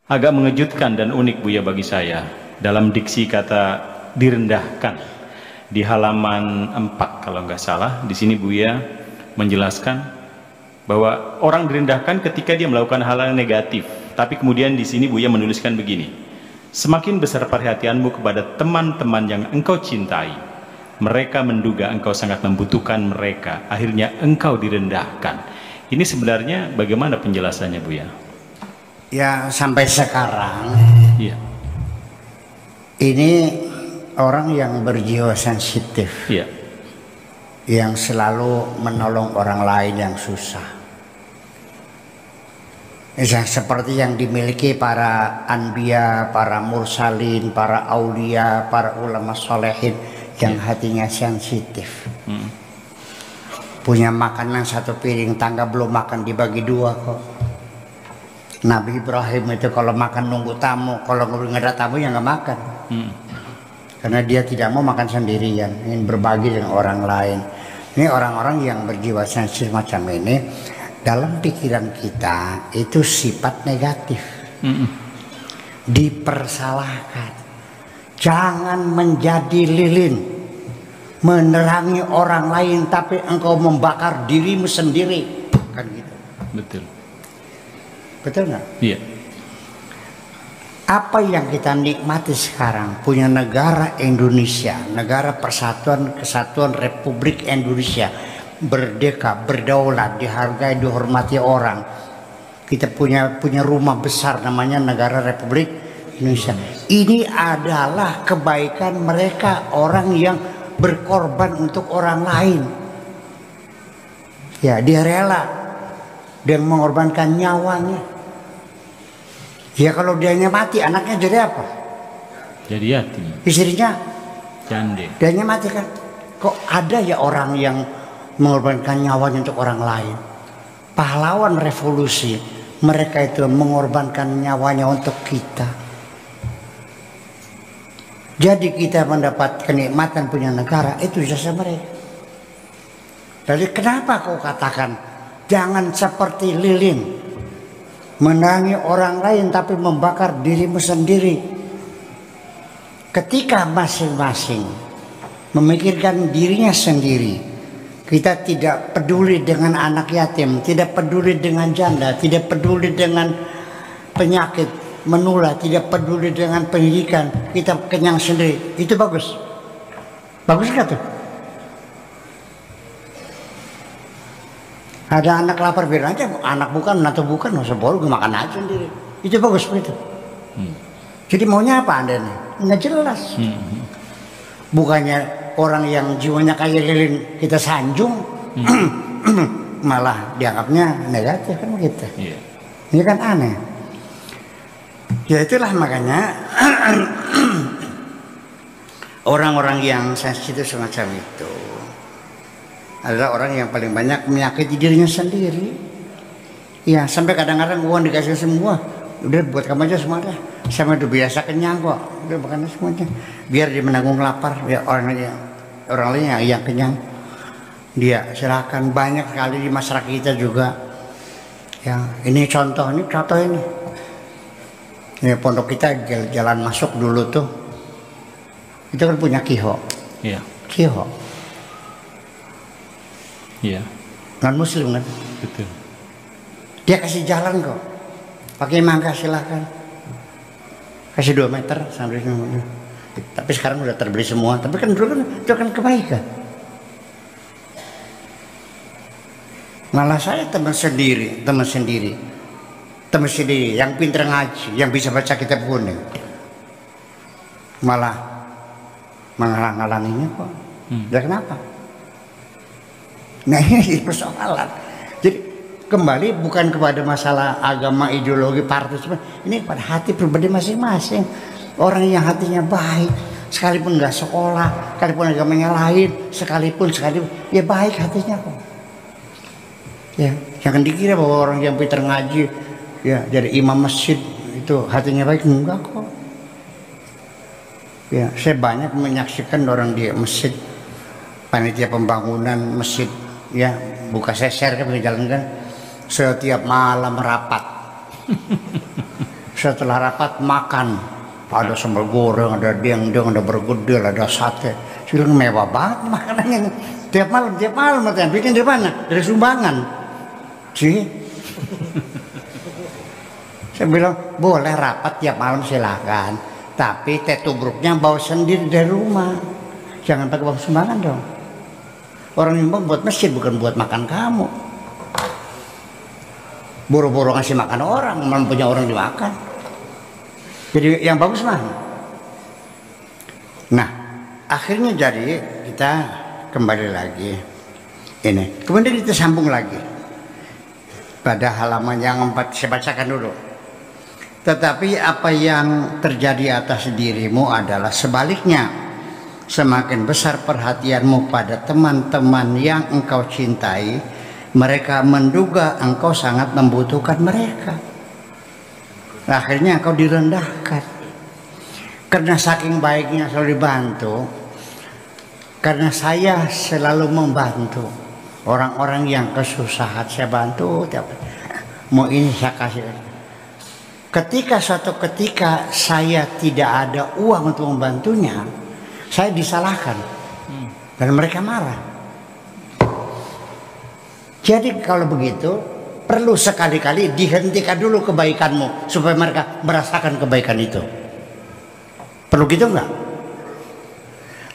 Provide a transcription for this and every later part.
Agak mengejutkan dan unik Buya bagi saya dalam diksi kata direndahkan di halaman 4 kalau nggak salah. Di sini Buya menjelaskan bahwa orang direndahkan ketika dia melakukan hal yang negatif. Tapi kemudian di sini Buya menuliskan begini: semakin besar perhatianmu kepada teman-teman yang engkau cintai, mereka menduga engkau sangat membutuhkan mereka, akhirnya engkau direndahkan. Ini sebenarnya bagaimana penjelasannya Buya? Ya, sampai sekarang Iya. ini orang yang berjiwa sensitif, Iya. yang selalu menolong orang lain yang susah, seperti yang dimiliki para anbiya, para mursalin, para aulia, para ulama solehin yang hatinya sensitif. Punya makanan satu piring, tangga belum makan dibagi dua kok. Nabi Ibrahim itu kalau makan nunggu tamu, kalau nggak ada tamu ya nggak makan. Karena dia tidak mau makan sendirian, ingin berbagi dengan orang lain. Ini orang-orang yang berjiwa sensitif macam ini, dalam pikiran kita itu sifat negatif. Dipersalahkan. Jangan menjadi lilin, menerangi orang lain tapi engkau membakar dirimu sendiri. Kan gitu. Betul. Betul nggak? Iya. Apa yang kita nikmati sekarang, punya negara Indonesia, negara persatuan kesatuan Republik Indonesia, merdeka, berdaulat, dihargai, dihormati orang. Kita punya rumah besar namanya negara Republik Indonesia. Ini adalah kebaikan mereka, orang yang berkorban untuk orang lain. Ya, dia rela dan mengorbankan nyawanya. Ya kalau dianya mati, anaknya jadi apa? Jadi yatim. Istrinya Jande. dianya mati kan? Kok ada ya orang yang mengorbankan nyawanya untuk orang lain? Pahlawan revolusi, mereka itu mengorbankan nyawanya untuk kita. Jadi kita mendapat kenikmatan punya negara, itu jasa mereka. Jadi kenapa kau katakan jangan seperti lilin, menangi orang lain tapi membakar dirimu sendiri? Ketika masing-masing memikirkan dirinya sendiri, kita tidak peduli dengan anak yatim, tidak peduli dengan janda, tidak peduli dengan penyakit menular, tidak peduli dengan pendidikan, kita kenyang sendiri. Itu bagus. Bagus nggak tuh? Ada anak lapar, biar aja, anak bukan, atau bukan, masa bodoh gue makan aja sendiri. Itu bagus begitu. Jadi maunya apa Anda nih? Nggak jelas. Bukannya orang yang jiwanya kayak lilin kita sanjung, malah dianggapnya negatif kan begitu. Ini kan aneh. Ya itulah makanya orang-orang yang sensitif semacam itu adalah orang yang paling banyak menyakiti dirinya sendiri. Ya, sampai kadang-kadang uang dikasih semua, udah buat kamu aja semua dah. Sama udah biasa kenyang kok, udah makan semuanya. Biar dia menanggung lapar, ya orang lain yang kenyang. Dia silakan, banyak sekali di masyarakat kita juga. Ya, ini contoh ini. Ya, pondok kita jalan masuk dulu tuh, itu kan punya kiho. Iya. Kiho. Iya. Non muslim kan? Betul. Dia kasih jalan kok, pakai mangga silahkan, kasih 2 meter sampai 5 meter. Tapi sekarang udah terbeli semua. Tapi kan dulu kan itu kan kebaikan. Malah saya teman sendiri yang pintar ngaji, yang bisa baca kitab kuning, malah menghalang-halanginya kok. Ya kenapa? Nah ini persoalan. Jadi kembali bukan kepada masalah agama, ideologi, partai, ini pada hati pribadi masing-masing. Orang yang hatinya baik, sekalipun nggak sekolah, sekalipun agamanya lain, sekalipun ya baik hatinya kok. Ya, jangan dikira bahwa orang yang pintar ngaji, ya jadi imam masjid itu hatinya baik, enggak kok. Ya, saya banyak menyaksikan orang di masjid, panitia pembangunan masjid, ya buka seser kan, jalan kan, setiap malam rapat. Setelah rapat makan, ada sambal goreng, ada dendeng, ada bergedel, ada sate. Saya bilang mewah banget makanannya. Tiap malam katanya. Bikin dari mana? Dari sumbangan. Sih. Saya bilang boleh rapat tiap malam silakan, tapi teh tubruknya bawa sendiri dari rumah. Jangan pakai bawa sumbangan dong. Orang nyumbang buat masjid, bukan buat makan kamu. Boro-boro ngasih makan orang, punya orang dimakan. Jadi yang bagus mana? Nah, akhirnya jadi kita kembali lagi. Ini. Kemudian kita sambung lagi pada halaman yang 4, saya bacakan dulu. Tetapi apa yang terjadi atas dirimu adalah sebaliknya. Semakin besar perhatianmu pada teman-teman yang engkau cintai, mereka menduga engkau sangat membutuhkan mereka. Akhirnya engkau direndahkan. Karena saking baiknya selalu dibantu, karena saya selalu membantu orang-orang yang kesusahan, saya bantu. Mau ini saya kasih. Ketika suatu ketika saya tidak ada uang untuk membantunya, saya disalahkan dan mereka marah. Jadi kalau begitu perlu sekali-kali dihentikan dulu kebaikanmu supaya mereka merasakan kebaikan itu. Perlu gitu enggak?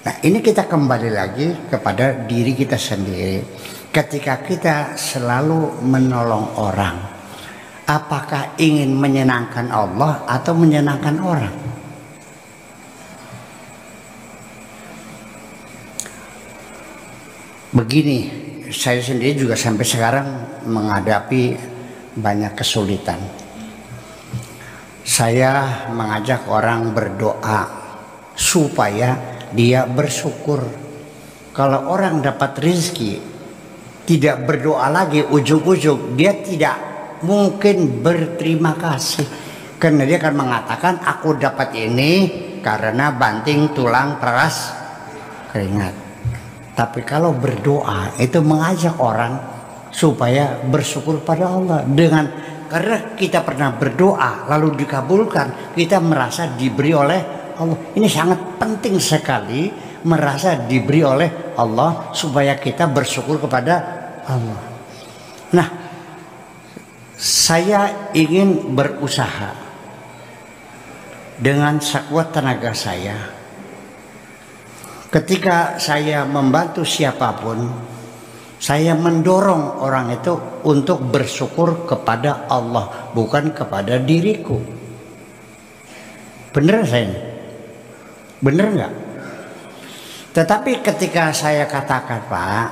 Nah, ini kita kembali lagi kepada diri kita sendiri. Ketika kita selalu menolong orang, apakah ingin menyenangkan Allah atau menyenangkan orang? Begini, saya sendiri juga sampai sekarang menghadapi banyak kesulitan. Saya mengajak orang berdoa supaya dia bersyukur. Kalau orang dapat rezeki, tidak berdoa lagi, ujug-ujug dia tidak mungkin berterima kasih. Karena dia akan mengatakan, aku dapat ini karena banting tulang peras keringat. Tapi kalau berdoa itu mengajak orang supaya bersyukur pada Allah. Karena kita pernah berdoa lalu dikabulkan, kita merasa diberi oleh Allah. Ini sangat penting sekali, merasa diberi oleh Allah supaya kita bersyukur kepada Allah. Nah, saya ingin berusaha dengan sekuat tenaga saya. Ketika saya membantu siapapun, saya mendorong orang itu untuk bersyukur kepada Allah, bukan kepada diriku. Bener saya ini? Bener nggak? Tetapi ketika saya katakan, Pak,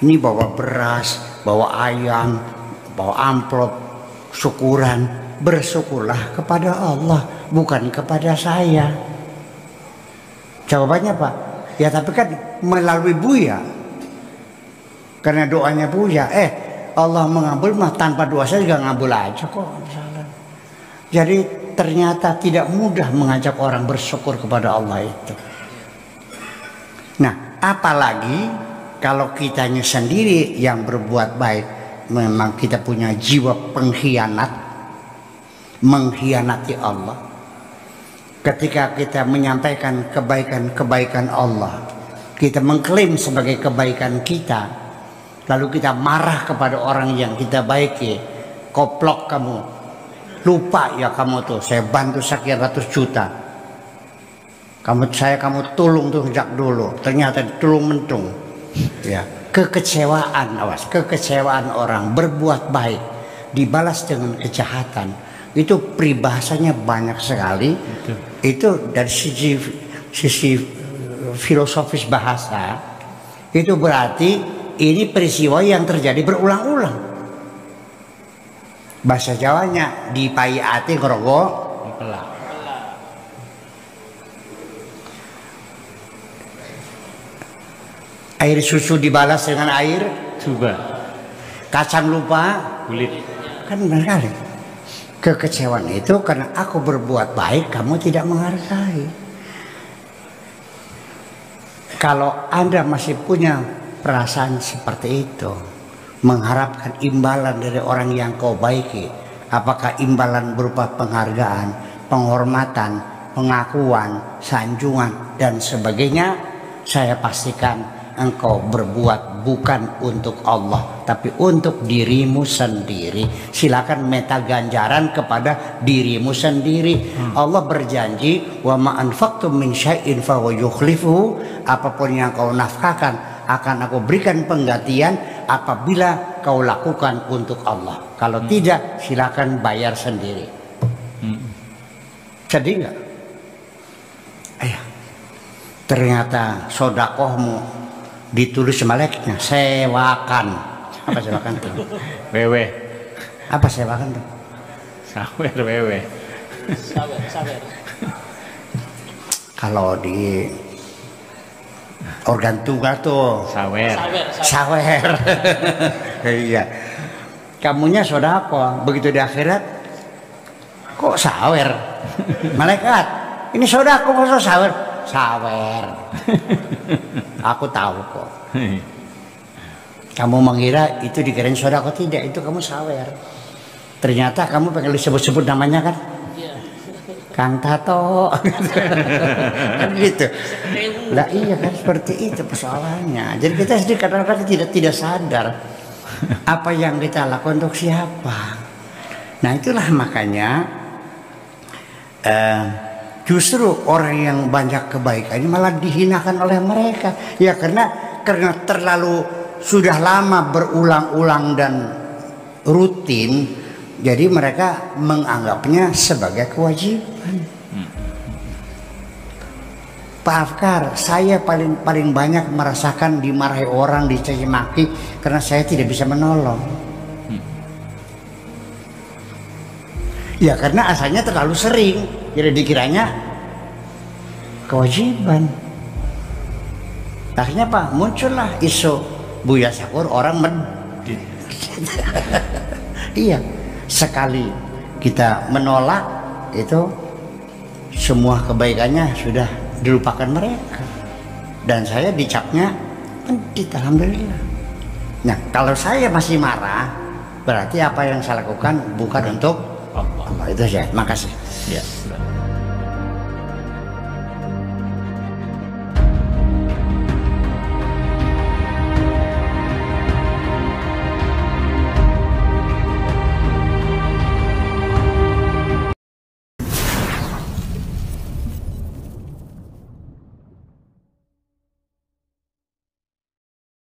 ini bawa beras, bawa ayam, bawa amplop, syukuran, bersyukurlah kepada Allah, bukan kepada saya. Jawabannya, Pak, ya tapi kan melalui Buya. Karena doanya Buya, Allah mengabul mah tanpa doa saya juga ngabul aja kok. Misalnya. Jadi ternyata tidak mudah mengajak orang bersyukur kepada Allah itu. Nah, apalagi kalau kitanya sendiri yang berbuat baik, memang kita punya jiwa pengkhianat, mengkhianati Allah. Ketika kita menyampaikan kebaikan-kebaikan Allah, kita mengklaim sebagai kebaikan kita, lalu kita marah kepada orang yang kita baiki. Koplok kamu, lupa ya kamu tuh, saya bantu sekian ratus juta, kamu tolong tuh sejak dulu, ternyata tolong mentung. Ya, kekecewaan, awas, kekecewaan orang berbuat baik dibalas dengan kejahatan, itu peribahasanya banyak sekali. Itu dari sisi filosofis bahasa, itu berarti ini peristiwa yang terjadi berulang-ulang. Bahasa Jawanya dipai ati ngerogo pelak. Air susu dibalas dengan air coba. Kacang lupa Kulit. kan benar kali. Kekecewaan itu karena aku berbuat baik, kamu tidak menghargai. Kalau Anda masih punya perasaan seperti itu, mengharapkan imbalan dari orang yang kau baiki, Apakah imbalan berupa penghargaan, penghormatan, pengakuan, sanjungan dan sebagainya? Saya pastikan engkau berbuat bukan untuk Allah tapi untuk dirimu sendiri. Silakan minta ganjaran kepada dirimu sendiri. Allah berjanji, wa ma anfaqtum min syai'in fa huwa yukhlifuhu, apapun yang kau nafkahkan akan aku berikan penggantian apabila kau lakukan untuk Allah. Kalau tidak, silakan bayar sendiri. Sedih nggak? Ternyata sodakohmu ditulis malaikatnya sewakan. Apa sewakan tuh? Wewe. Apa sewakan tuh? Sawer wewe. Sawer. Kalau di organ tunggal tuh Sawer. sawer. Iya. Kamunya sodako, begitu di akhirat kok sawer? Malaikat, ini sodako kok sawer? Sawer. Aku tahu kok. Kamu mengira itu dikirain sodako, tidak, itu kamu sawer. Ternyata kamu pengen disebut-sebut namanya kan? Kang Tato. Kan gitu. Lah iya kan, seperti itu persoalannya. Jadi kita sendiri kadang-kadang tidak sadar apa yang kita lakukan untuk siapa. Nah itulah makanya justru orang yang banyak kebaikannya malah dihinakan oleh mereka. Ya karena terlalu sudah lama berulang-ulang dan rutin, jadi mereka menganggapnya sebagai kewajiban. Pak Afkar, saya paling banyak merasakan dimarahi orang, dicaci maki karena saya tidak bisa menolong. Ya karena asalnya terlalu sering, jadi dikiranya kewajiban. Akhirnya Pak, muncullah isu Buya Sakur orang iya, sekali kita menolak itu semua kebaikannya sudah dilupakan mereka, dan saya dicapnya pendit, alhamdulillah. Nah kalau saya masih marah, berarti apa yang saya lakukan bukan untuk Allah. Itu saja. Makasih. Ya.